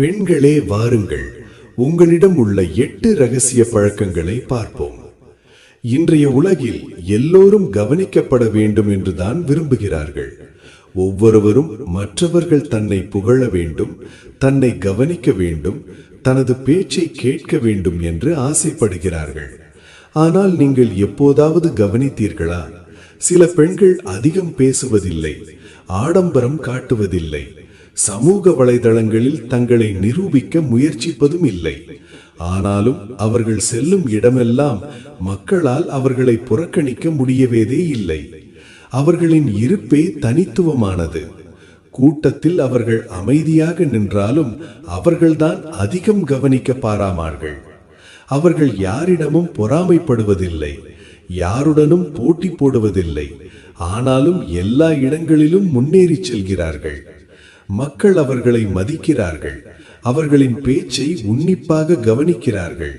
பெண்களே வாருங்கள், உங்களிடம் உள்ள 8 ரகசிய பழக்கங்களை பார்ப்போம். இன்றைய உலகில் எல்லோரும் கவனிக்கப்பட வேண்டும் என்றுதான் விரும்புகிறார்கள். ஒவ்வொருவரும் மற்றவர்கள் தன்னை புகழ வேண்டும், தன்னை கவனிக்க வேண்டும், தனது பேச்சை கேட்க வேண்டும் என்று ஆசைப்படுகிறார்கள். ஆனால் நீங்கள் எப்போதாவது கவனித்தீர்களா? சில பெண்கள் அதிகம் பேசுவதில்லை, ஆடம்பரம் காட்டுவதில்லை, சமூக வலைதளங்களில் தங்களை நிரூபிக்க முயற்சிப்பதும் இல்லை. ஆனாலும் அவர்கள் செல்லும் இடமெல்லாம் மக்களால் அவர்களை புறக்கணிக்க முடியவே இல்லை. அவர்களின் இருப்பே தனித்துவமானது. கூட்டத்தில் அவர்கள் அமைதியாக நின்றாலும் அவர்கள்தான் அதிகம் கவனிக்க பாராமார்கள். அவர்கள் யாரிடமும் பொறாமைப்படுவதில்லை, யாருடனும் போட்டி போடுவதில்லை. ஆனாலும் எல்லா இடங்களிலும் முன்னேறி செல்கிறார்கள். மக்கள் அவர்களை மதிக்கிறார்கள், அவர்களின் பேச்சை உன்னிப்பாக கவனிக்கிறார்கள்.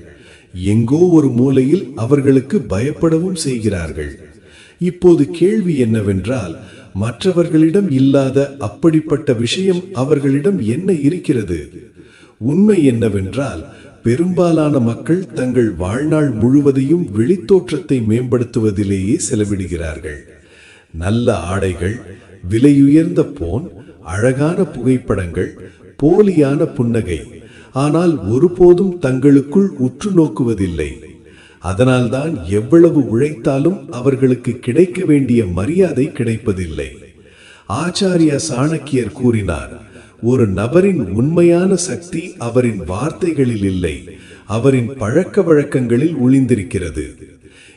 எங்கோ ஒரு மூலையில் அவர்களுக்கு பயப்படவும் செய்கிறார்கள். இப்போது கேள்வி என்னவென்றால், மற்றவர்களிடம் இல்லாத அப்படிப்பட்ட விஷயம் அவர்களிடம் என்ன இருக்கிறது? உண்மை என்னவென்றால், பெரும்பாலான மக்கள் தங்கள் வாழ்நாள் முழுவதையும் வெளித்தோற்றத்தை மேம்படுத்துவதிலேயே செலவிடுகிறார்கள். நல்ல ஆடைகள், விலையுயர்ந்த போன், அழகான புகைப்படங்கள், போலியான புன்னகை. ஆனால் ஒருபோதும் தங்களுக்குள் உற்று நோக்குவதில்லை. அதனால்தான் எவ்வளவு உழைத்தாலும் அவர்களுக்கு கிடைக்க வேண்டிய மரியாதை கிடைப்பதில்லை. ஆச்சாரியா சாணக்கியர் கூறினார், ஒரு நபரின் உண்மையான சக்தி அவரின் வார்த்தைகளில் இல்லை, அவரின் பழக்க வழக்கங்களில் ஒளிந்திருக்கிறது.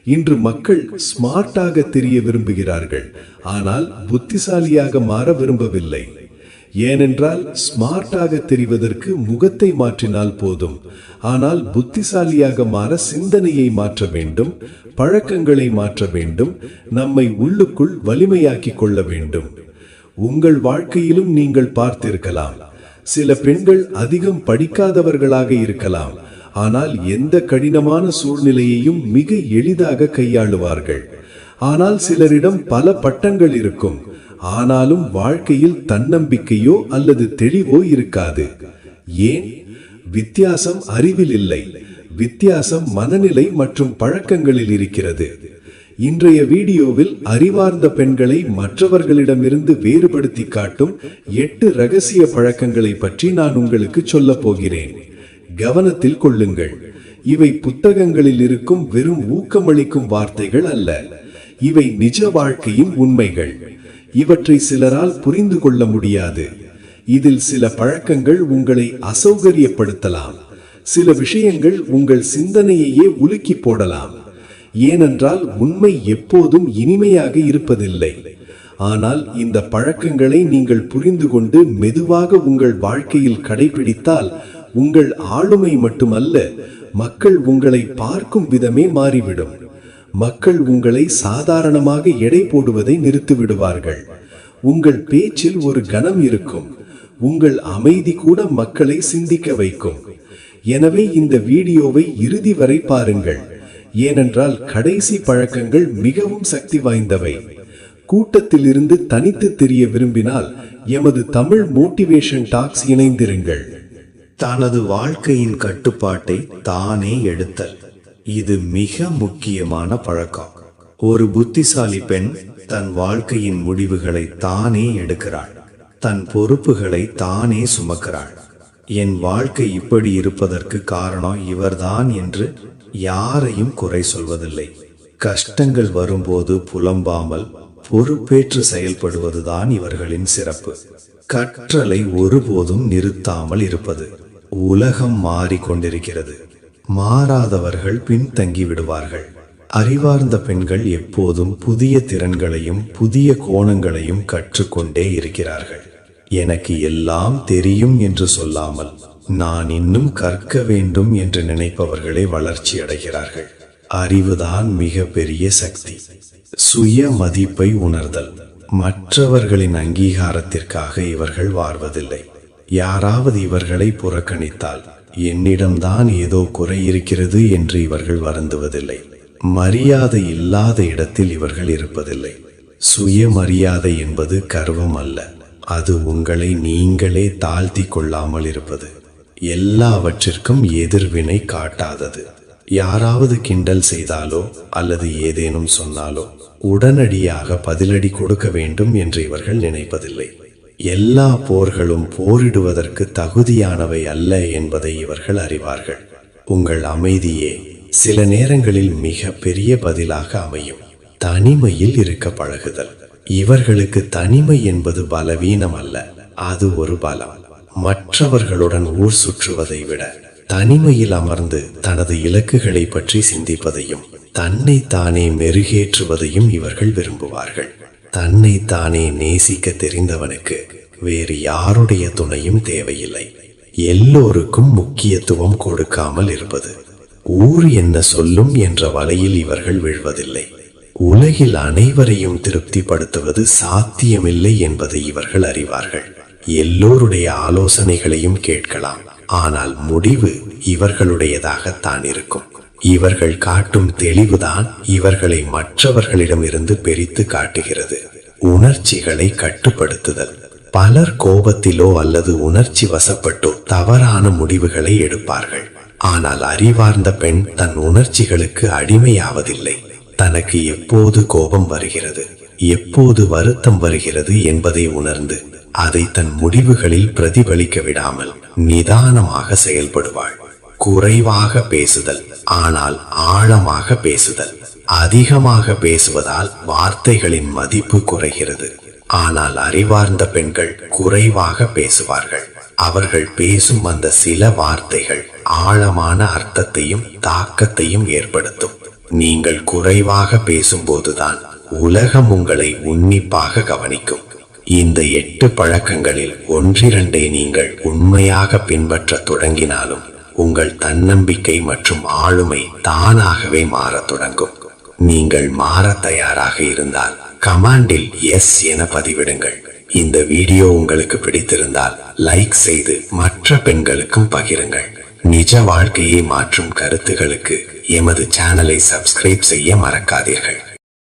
இன்று மக்கள் ஸ்மார்ட்டாக தெரிய விரும்புகிறார்கள், ஆனால் புத்திசாலியாக மாற விரும்பவில்லை. ஏனென்றால் ஸ்மார்ட்டாக தெரிவதற்கு முகத்தை மாற்றினால் போதும், ஆனால் புத்திசாலியாக மாற சிந்தனையை மாற்ற வேண்டும், பழக்கங்களை மாற்ற வேண்டும், நம்மை உள்ளுக்குள் வலிமையாக்கி கொள்ள வேண்டும். உங்கள் வாழ்க்கையிலும் நீங்கள் பார்த்திருக்கலாம், சில பெண்கள் அதிகம் படிக்காதவர்களாக இருக்கலாம், ஆனால் எந்த கடினமான சூழ்நிலையையும் மிக எளிதாக கையாளுவார்கள். ஆனால் சிலரிடம் பல பட்டங்கள் இருக்கும், ஆனாலும் வாழ்க்கையில் தன்னம்பிக்கையோ அல்லது தெளிவோ இருக்காது. ஏன்? வித்தியாசம் அறிவில் இல்லை, வித்தியாசம் மனநிலை மற்றும் பழக்கங்களில் இருக்கிறது. இன்றைய வீடியோவில் அறிவார்ந்த பெண்களை மற்றவர்களிடமிருந்து வேறுபடுத்தி காட்டும் 8 ரகசிய பழக்கங்களை பற்றி நான் உங்களுக்கு சொல்ல போகிறேன். கவனத்தில் கொள்ளுங்கள். இவை புத்தகங்களில் இருக்கும் வெறும் ஊக்கமளிக்கும் வார்த்தைகள் அல்ல, இவை நிஜ வாழ்க்கையின் உண்மைகள். இவற்றை சிலரால் புரிந்து கொள்ள முடியாது. இதில் சில பழக்கங்கள் உங்களை அசௌகரியப்படுத்தலாம், சில விஷயங்கள் உங்கள் சிந்தனையையே உலுக்கி போடலாம். ஏனென்றால் உண்மை எப்போதும் இனிமையாக இருப்பதில்லை. ஆனால் இந்த பழக்கங்களை நீங்கள் புரிந்து கொண்டு மெதுவாக உங்கள் வாழ்க்கையில் கடைபிடித்தால் உங்கள் ஆளுமை மட்டுமல்ல, மக்கள் உங்களை பார்க்கும் விதமே மாறிவிடும். மக்கள் உங்களை சாதாரணமாக எடை போடுவதை நிறுத்திவிடுவார்கள். உங்கள் பேச்சில் ஒரு கணம் இருக்கும், உங்கள் அமைதி கூட மக்களை சிந்திக்க வைக்கும். எனவே இந்த வீடியோவை இறுதி வரை பாருங்கள், ஏனென்றால் கடைசி பழக்கங்கள் மிகவும் சக்தி வாய்ந்தவை. கூட்டத்தில் இருந்து தனித்து தெரிய விரும்பினால் எமது தமிழ் மோட்டிவேஷன் டாக்ஸ் இணைந்திருங்கள். தனது வாழ்க்கையின் கட்டுப்பாட்டை தானே எடுத்தல், இது மிக முக்கியமான பழக்கம். ஒரு புத்திசாலி பெண் தன் வாழ்க்கையின் முடிவுகளை தானே எடுக்கிறாள், தன் பொறுப்புகளை தானே சுமக்கிறாள். என் வாழ்க்கை இப்படி இருப்பதற்கு காரணம் இவர்தான் என்று யாரையும் குறை சொல்வதில்லை. கஷ்டங்கள் வரும்போது புலம்பாமல் பொறுப்பேற்று செயல்படுவதுதான் இவர்களின் சிறப்பு. கற்றலை ஒருபோதும் நிறுத்தாமல் இருப்பது. உலகம் மாறிக்கொண்டிருக்கிறது, மாறாதவர்கள் பின்தங்கி விடுவார்கள். அறிவார்ந்த பெண்கள் எப்போதும் புதிய திறன்களையும் புதிய கோணங்களையும் கற்றுக்கொண்டே இருக்கிறார்கள். எனக்கு எல்லாம் தெரியும் என்று சொல்லாமல் நான் இன்னும் கற்க வேண்டும் என்று நினைப்பவர்களே வளர்ச்சி அடைகிறார்கள். அறிவுதான் மிக பெரிய சக்தி. சுய மதிப்பை உணர்தல். மற்றவர்களின் அங்கீகாரத்திற்காக இவர்கள் வாழ்வதில்லை. யாராவது இவர்களை புறக்கணித்தால் என்னிடம்தான் ஏதோ குறை இருக்கிறது என்று இவர்கள் வருந்துவதில்லை. மரியாதை இல்லாத இடத்தில் இவர்கள் இருப்பதில்லை. சுயமரியாதை என்பது கர்வம் அல்ல, அது உங்களை நீங்களே தாழ்த்தி கொள்ளாமல் இருப்பது. எல்லாவற்றிற்கும் எதிர்வினை காட்டாதது. யாராவது கிண்டல் செய்தாலோ அல்லது ஏதேனும் சொன்னாலோ உடனடியாக பதிலடி கொடுக்க வேண்டும் என்று இவர்கள் நினைப்பதில்லை. எல்லா போர்களும் போரிடுவதற்கு தகுதியானவை அல்ல என்பதை இவர்கள் அறிவார்கள். உங்கள் அமைதியே சில நேரங்களில் மிக பெரிய பதிலாக அமையும். தனிமையில் இருக்க பழகுதல். இவர்களுக்கு தனிமை என்பது பலவீனம் அல்ல, அது ஒரு பலம். மற்றவர்களுடன் ஊர் சுற்றுவதை விட தனிமையில் அமர்ந்து தனது இலக்குகளை பற்றி சிந்திப்பதையும் தன்னை தானே மெருகேற்றுவதையும் இவர்கள் விரும்புவார்கள். தன்னை தானே நேசிக்க தெரிந்தவனுக்கு வேறு யாருடைய துணையும் தேவையில்லை. எல்லோருக்கும் முக்கியத்துவம் கொடுக்காமல் இருப்பது. ஊர் என்ன சொல்லும் என்ற வலையில் இவர்கள் விழுவதில்லை. உலகில் அனைவரையும் திருப்திப்படுத்துவது சாத்தியமில்லை என்பதை இவர்கள் அறிவார்கள். எல்லோருடைய ஆலோசனைகளையும் கேட்கலாம், ஆனால் முடிவு இவர்களுடையதாகத்தான் இருக்கும். இவர்கள் காட்டும் தெளிவுதான் இவர்களை மற்றவர்களிடமிருந்து பிரித்து காட்டுகிறது. உணர்ச்சிகளை கட்டுப்படுத்துதல். பலர் கோபத்திலோ அல்லது உணர்ச்சி வசப்பட்டோ தவறான முடிவுகளை எடுப்பார்கள். ஆனால் அறிவார்ந்த பெண் தன் உணர்ச்சிகளுக்கு அடிமையாவதில்லை. தனக்கு எப்போது கோபம் வருகிறது, எப்போது வருத்தம் வருகிறது என்பதை உணர்ந்து அதை தன் முடிவுகளில் பிரதிபலிக்க விடாமல் நிதானமாக செயல்படுவாள். குறைவாக பேசுதல், ஆனால் ஆழமாக பேசுதல். அதிகமாக பேசுவதால் வார்த்தைகளின் மதிப்பு குறைகிறது. ஆனால் அறிவார்ந்த பெண்கள் குறைவாக பேசுவார்கள். அவர்கள் பேசும் அந்த சில வார்த்தைகள் ஆழமான அர்த்தத்தையும் தாக்கத்தையும் ஏற்படுத்தும். நீங்கள் குறைவாக பேசும்போதுதான் உலகம் உங்களை உன்னிப்பாக கவனிக்கும். இந்த 8 பழக்கங்களில் ஒன்றிரண்டை நீங்கள் உண்மையாக பின்பற்ற தொடங்கினாலும் உங்கள் தன்னம்பிக்கை மற்றும் ஆளுமை தானாகவே மாறத் தொடங்கும். நீங்கள் மாற தயாராக இருந்தால் கமாண்டில் எஸ் என பதிவிடுங்கள். இந்த வீடியோ உங்களுக்கு பிடித்திருந்தால் லைக் செய்து மற்ற பெண்களுக்கும் பகிருங்கள். நிஜ வாழ்க்கையை மாற்றும் கருத்துகளுக்கு எமது சேனலை சப்ஸ்கிரைப் செய்ய மறக்காதீர்கள்.